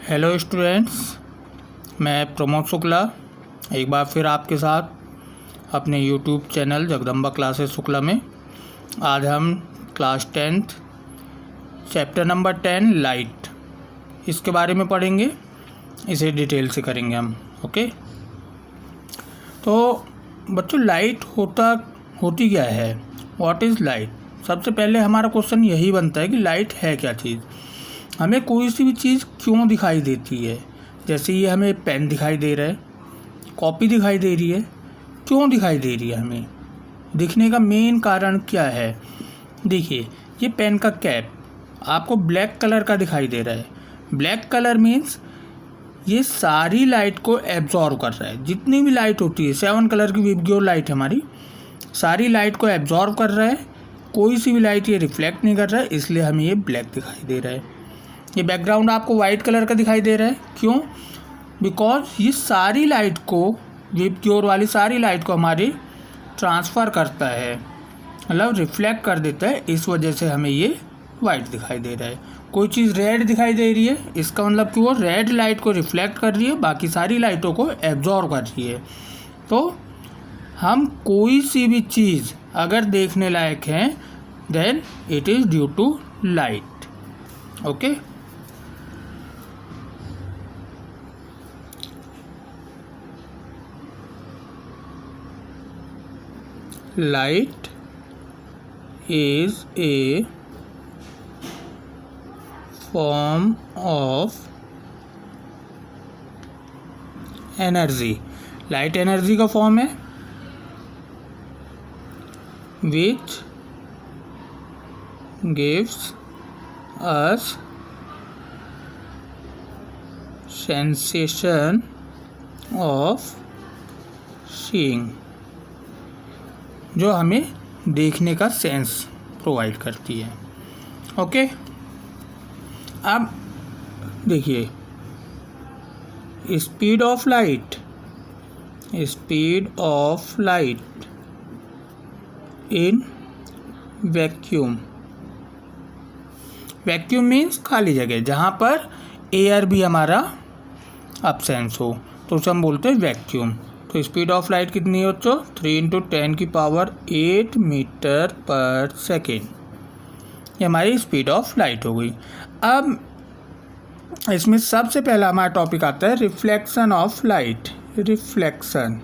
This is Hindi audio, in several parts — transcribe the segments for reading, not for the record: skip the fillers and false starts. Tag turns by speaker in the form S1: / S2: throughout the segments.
S1: हेलो स्टूडेंट्स, मैं प्रमोद शुक्ला एक बार फिर आपके साथ अपने YouTube channel Jagdamba classes Shukla में। आज हम class 10th chapter number 10 light इसके बारे में पढ़ेंगे। इसे डिटेल से करेंगे हम। ओके, तो बच्चों लाइट होती क्या है? What is light? सबसे पहले हमारा क्वेश्चन यही बनता है कि लाइट है क्या चीज़। हमें कोई सी भी चीज़ क्यों दिखाई देती है? जैसे ये हमें पेन दिखाई दे रहा है, कॉपी दिखाई दे रही है, क्यों दिखाई दे रही है? हमें दिखने का मेन कारण क्या है? देखिए, ये पेन का कैप आपको ब्लैक कलर का दिखाई दे रहा है। ब्लैक कलर मीन्स ये सारी लाइट को एब्जॉर्व कर रहा है। जितनी भी लाइट होती है, 7 कलर की विबग्योर लाइट हमारी सारी लाइट को एब्जॉर्व कर रहा है। कोई सी भी लाइट ये रिफ्लेक्ट नहीं कर रहा है, इसलिए हमें ये ब्लैक दिखाई दे रहा है। ये बैकग्राउंड आपको वाइट कलर का दिखाई दे रहा है, क्यों? बिकॉज ये सारी लाइट को, विबग्योर वाली सारी लाइट को हमारे ट्रांसफ़र करता है, मतलब रिफ्लेक्ट कर देता है। इस वजह से हमें ये वाइट दिखाई दे रहा है। कोई चीज़ रेड दिखाई दे रही है, इसका मतलब कि वो रेड लाइट को रिफ्लेक्ट कर रही है, बाकी सारी लाइटों को एब्जॉर्व कर रही है। तो हम कोई सी भी चीज़ अगर देखने लायक है, then it is due to light. Okay, light is a form of energy. Light energy का फॉर्म है which gives us sensation of seeing, जो हमें देखने का सेंस प्रोवाइड करती है। ओके, अब देखिए, speed of light in vacuum. Vacuum means खाली जगह, जहाँ पर एयर भी हमारा अब्सेंस हो, तो उसे हम बोलते हैं वैक्यूम। तो स्पीड ऑफ लाइट कितनी है बच्चों? 3 × 10⁸ मीटर पर सेकेंड। ये हमारी स्पीड ऑफ लाइट हो गई। अब इसमें सबसे पहला हमारा टॉपिक आता है रिफ्लेक्शन ऑफ लाइट। रिफ्लेक्शन,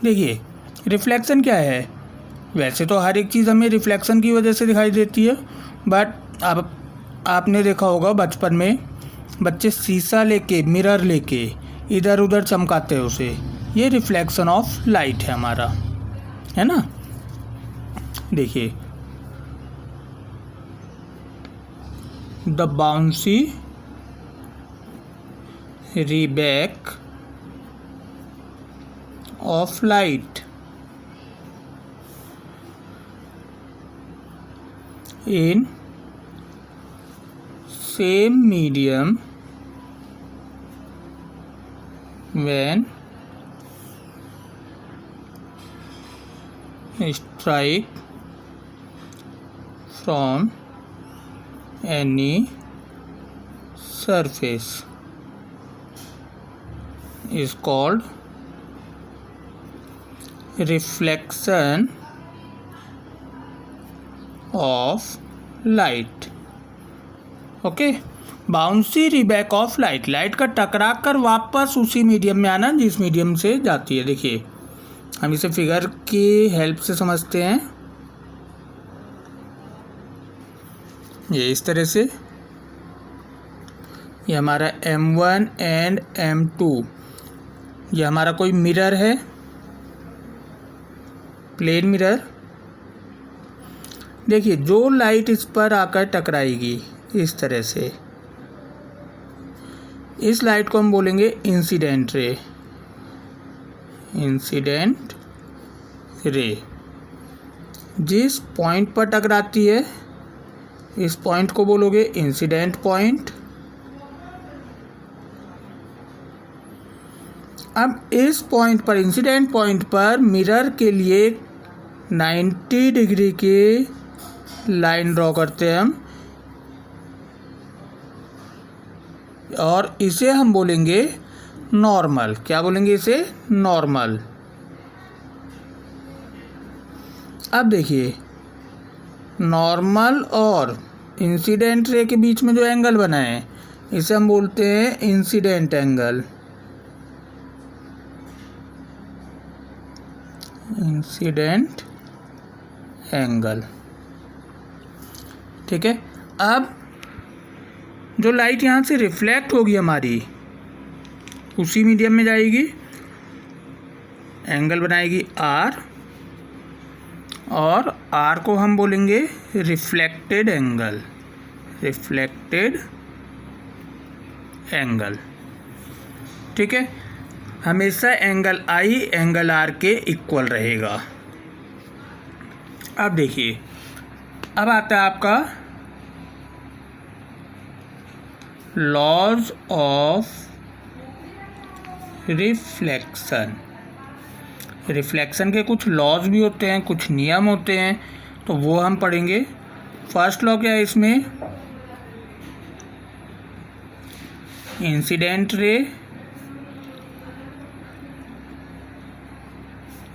S1: देखिए रिफ्लेक्शन क्या है? वैसे तो हर एक चीज़ हमें रिफ्लेक्शन की वजह से दिखाई देती है, बट अब आपने देखा होगा बचपन में बच्चे शीशा लेके, मिरर लेके इधर उधर चमकाते हैं उसे। ये रिफ्लेक्शन ऑफ लाइट है हमारा, है ना? देखिए, the bouncing back of light in same medium when strike from any surface is called reflection of light. Okay, bouncing back of light, light का टकरा कर वापस उसी मीडियम में आना जिस मीडियम से जाती है। देखिए, हम इसे फिगर की हेल्प से समझते हैं। ये इस तरह से, ये हमारा M1 एंड M2, ये हमारा कोई मिरर है, प्लेन मिरर। देखिए, जो लाइट इस पर आकर टकराएगी इस तरह से, इस लाइट को हम बोलेंगे इंसिडेंट रे। इंसिडेंट रे जिस पॉइंट पर टकराती है, इस पॉइंट को बोलोगे इंसिडेंट पॉइंट। अब इस पॉइंट पर, इंसिडेंट पॉइंट पर मिरर के लिए 90 डिग्री की लाइन ड्रॉ करते हैं हम, और इसे हम बोलेंगे नॉर्मल। क्या बोलेंगे इसे? नॉर्मल। अब देखिए, नॉर्मल और इंसिडेंट रे के बीच में जो एंगल बना है इसे हम बोलते हैं इंसिडेंट एंगल। इंसिडेंट एंगल, ठीक है। अब जो लाइट यहाँ से रिफ्लेक्ट होगी हमारी, उसी मीडियम में जाएगी, एंगल बनाएगी R, और R को हम बोलेंगे रिफ्लेक्टेड एंगल। रिफ्लेक्टेड एंगल, ठीक है। हमेशा एंगल I एंगल R के इक्वल रहेगा। अब देखिए, अब आता है आपका लॉज ऑफ रिफ्लेक्शन। रिफ्लेक्शन के कुछ लॉज भी होते हैं, कुछ नियम होते हैं, तो वो हम पढ़ेंगे। फर्स्ट लॉ क्या है इसमें? Incident ray,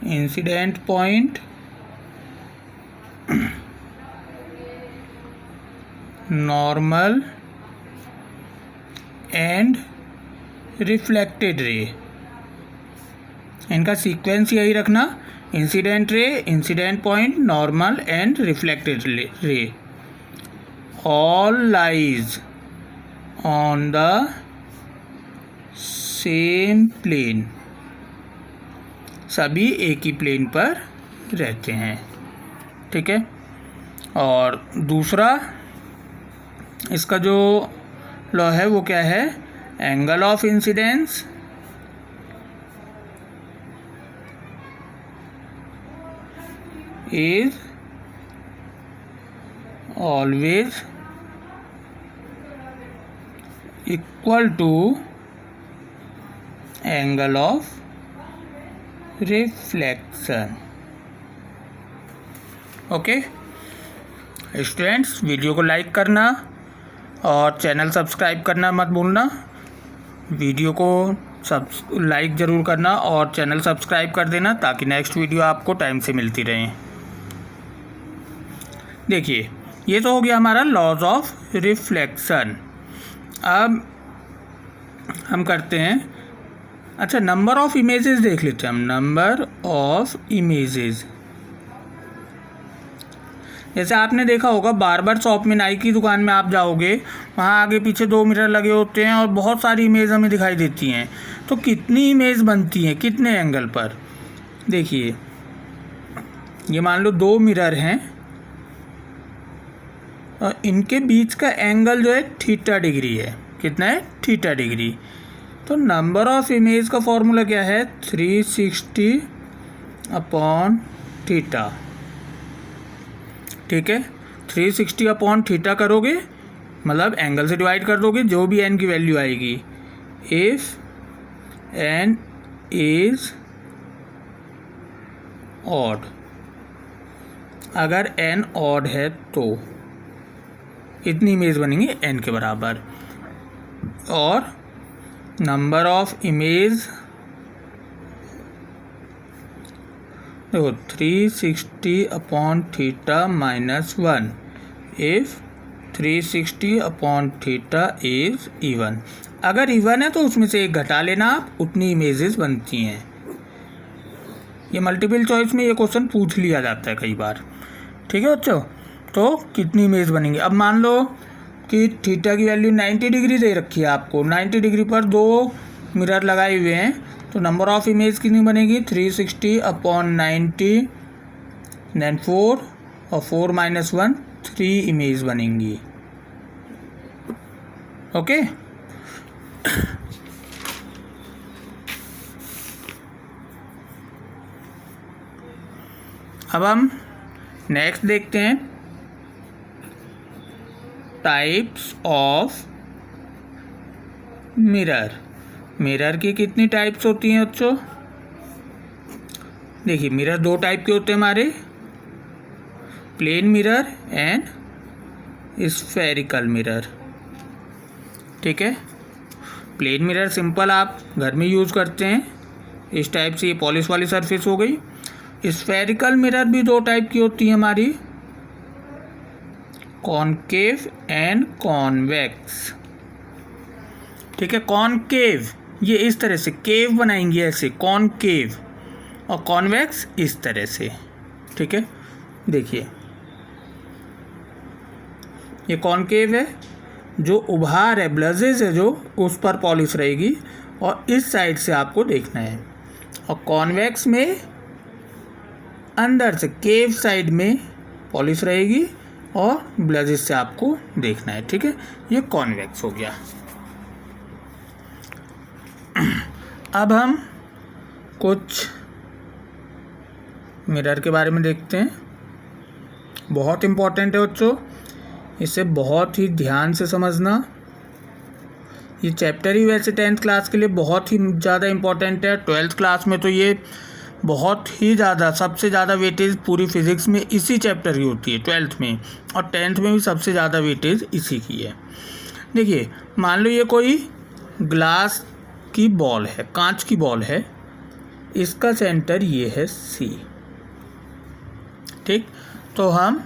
S1: incident point normal and reflected ray, इनका सीक्वेंस यही रखना। Incident ray, incident point, normal and reflected ray, all lies on the same plane. सभी एक ही प्लेन पर रहते हैं, ठीक है। और दूसरा इसका जो लॉ है वो क्या है? Angle of incidence is always equal to angle of reflection। Okay students, video को लाइक करना और चैनल सब्सक्राइब करना मत भूलना। वीडियो को लाइक ज़रूर करना और चैनल सब्सक्राइब कर देना, ताकि नेक्स्ट वीडियो आपको टाइम से मिलती रहे। देखिए, ये तो हो गया हमारा लॉज ऑफ रिफ्लेक्शन। अब हम करते हैं, अच्छा, नंबर ऑफ इमेजेस देख लेते हैं हम। नंबर ऑफ इमेजेस, जैसे आपने देखा होगा बार्बर शॉप में, नाई की दुकान में आप जाओगे, वहाँ आगे पीछे 2 मिरर लगे होते हैं और बहुत सारी इमेज हमें दिखाई देती हैं। तो कितनी इमेज बनती हैं, कितने एंगल पर? देखिए, ये मान लो 2 मिरर हैं और इनके बीच का एंगल जो है थीटा डिग्री है। कितना है? Theta degree. तो नंबर ऑफ इमेज का फॉर्मूला क्या है? 360 अपॉन थीटा, ठीक है। 360 अपॉन थीटा करोगे, मतलब एंगल से डिवाइड कर दोगे, जो भी एन की वैल्यू आएगी। इफ एन इज ऑड, अगर एन ऑड है तो इतनी इमेज बनेंगी एन के बराबर। और नंबर ऑफ इमेज देखो, 360 upon theta minus 1 if 360 upon theta is even. अगर इवन है तो उसमें से एक घटा लेना आप, उतनी इमेजेस बनती हैं। ये मल्टीपल चॉइस में ये क्वेश्चन पूछ लिया जाता है कई बार, ठीक है बच्चों। तो कितनी इमेज बनेंगी? अब मान लो कि थीटा की वैल्यू 90 डिग्री दे रखी है आपको, 90 डिग्री पर 2 मिरर लगाए हुए हैं, तो नंबर ऑफ इमेज कितनी बनेगी? 360 अपॉन 90, देन 4 और 4 माइनस 1, 3 इमेज बनेंगी। ओके, अब हम नेक्स्ट देखते हैं टाइप्स ऑफ मिरर। मिरर की कितनी टाइप्स होती हैं बच्चों? देखिए, मिरर 2 टाइप के होते हैं हमारे, plane mirror and spherical mirror. ठीक है, प्लेन मिरर सिंपल आप घर में यूज़ करते हैं, इस टाइप से ये पॉलिश वाली सरफेस हो गई। स्फेरिकल मिरर भी दो टाइप की होती है हमारी, कॉनकेव एंड कॉन्वेक्स। ठीक है, कॉनकेव ये इस तरह से केव बनाएंगे ऐसे, कॉनकेव, और कॉन्वेक्स इस तरह से। ठीक है, देखिए ये कॉनकेव है, जो उभार है, ब्लजेस है जो, उस पर पॉलिश रहेगी और इस साइड से आपको देखना है। और कॉन्वेक्स में अंदर से केव साइड में पॉलिश रहेगी और ब्लजेस से आपको देखना है। ठीक है, ये कॉन्वेक्स हो गया। अब हम कुछ मिरर के बारे में देखते हैं। बहुत इम्पोर्टेंट है बच्चों, इसे बहुत ही ध्यान से समझना। ये चैप्टर ही वैसे 10th क्लास के लिए बहुत ही ज़्यादा इम्पोर्टेंट है। 12th क्लास में तो ये बहुत ही ज़्यादा, सबसे ज़्यादा वेटेज पूरी फिज़िक्स में इसी चैप्टर की होती है 12th में, और 10th में भी सबसे ज़्यादा वेटेज इसी की है। देखिए, मान लो ये कोई ग्लास की बॉल है, कांच की बॉल है, इसका सेंटर ये है C। ठीक, तो हम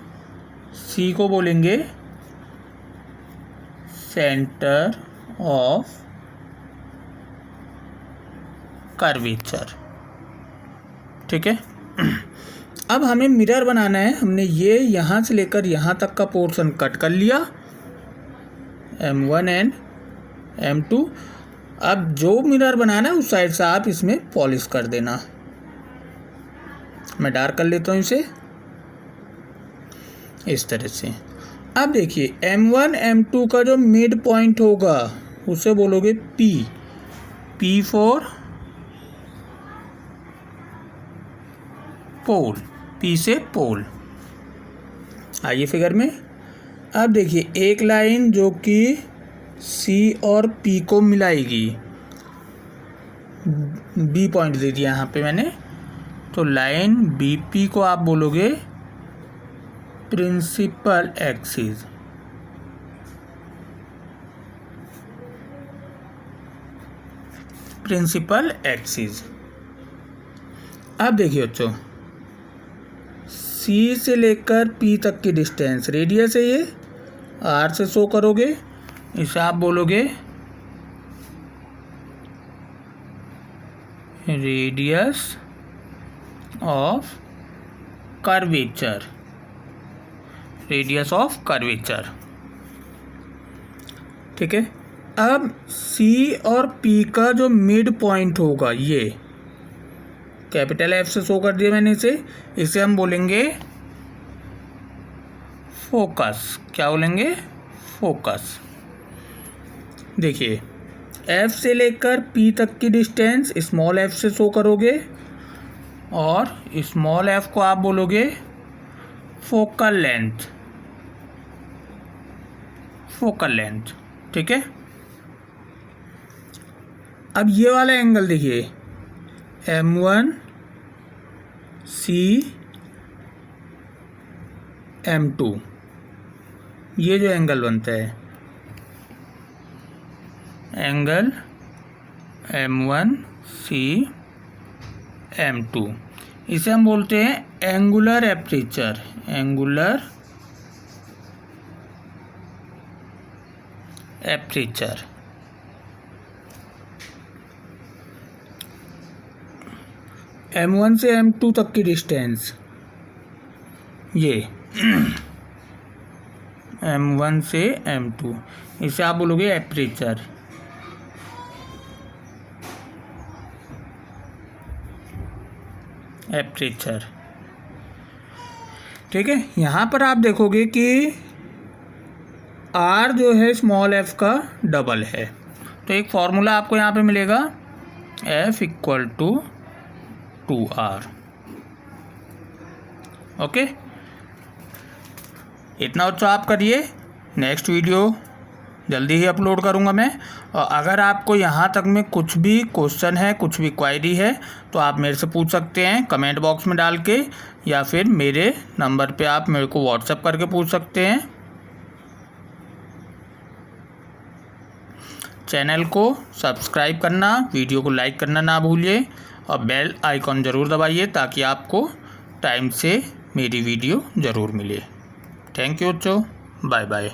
S1: C को बोलेंगे सेंटर ऑफ कर्वेचर। ठीक है, अब हमें मिरर बनाना है। हमने ये यहाँ से लेकर यहाँ तक का पोर्शन कट कर लिया, M1 एंड M2। अब जो मिरर बनाना है उस साइड से आप इसमें पॉलिश कर देना। मैं डार्क कर लेता हूँ इसे इस तरह से। अब देखिए M1 M2 का जो मिड पॉइंट होगा उसे बोलोगे P, P for pole, P से पोल। आइए फिगर में। अब देखिए एक लाइन जो कि C और P को मिलाएगी, B पॉइंट दे दिया यहाँ पे मैंने, तो लाइन BP को आप बोलोगे प्रिंसिपल एक्सिस। Principal axis. अब देखिए बच्चों, C से लेकर P तक की डिस्टेंस रेडियस है, ये R से शो करोगे, इसे आप बोलोगे radius of curvature. Radius of curvature. ठीक है, अब C और P का जो मिड पॉइंट होगा, ये कैपिटल F से शो कर दिया मैंने इसे हम बोलेंगे फोकस। क्या बोलेंगे? फोकस। देखिए F से लेकर P तक की डिस्टेंस स्मॉल f से शो करोगे और स्मॉल f को आप बोलोगे फोकल लेंथ। Focal length. ठीक है, अब ये वाला एंगल देखिए, M1 C M2, ये जो एंगल बनता है, एंगल M1 C M2, इसे हम बोलते हैं angular aperture. Angular aperture. M1 से M2 तक की डिस्टेंस, ये M1 से M2, इसे आप बोलोगे एपर्चर। एपर्चर। ठीक है, यहाँ पर आप देखोगे कि R जो है स्मॉल f का डबल है, तो एक फॉर्मूला आपको यहाँ पे मिलेगा, F = 2R। ओके, इतना बच्चों आप करिए। नेक्स्ट वीडियो जल्दी ही अपलोड करूँगा मैं। और अगर आपको यहाँ तक में कुछ भी क्वेश्चन है, कुछ भी क्वायरी है, तो आप मेरे से पूछ सकते हैं कमेंट बॉक्स में डाल के, या फिर मेरे नंबर पे आप मेरे को व्हाट्सएप करके पूछ सकते हैं। चैनल को सब्सक्राइब करना, वीडियो को लाइक करना ना भूलिए और बेल आइकॉन ज़रूर दबाइए ताकि आपको टाइम से मेरी वीडियो ज़रूर मिले। थैंक यू बच्चों, बाय बाय।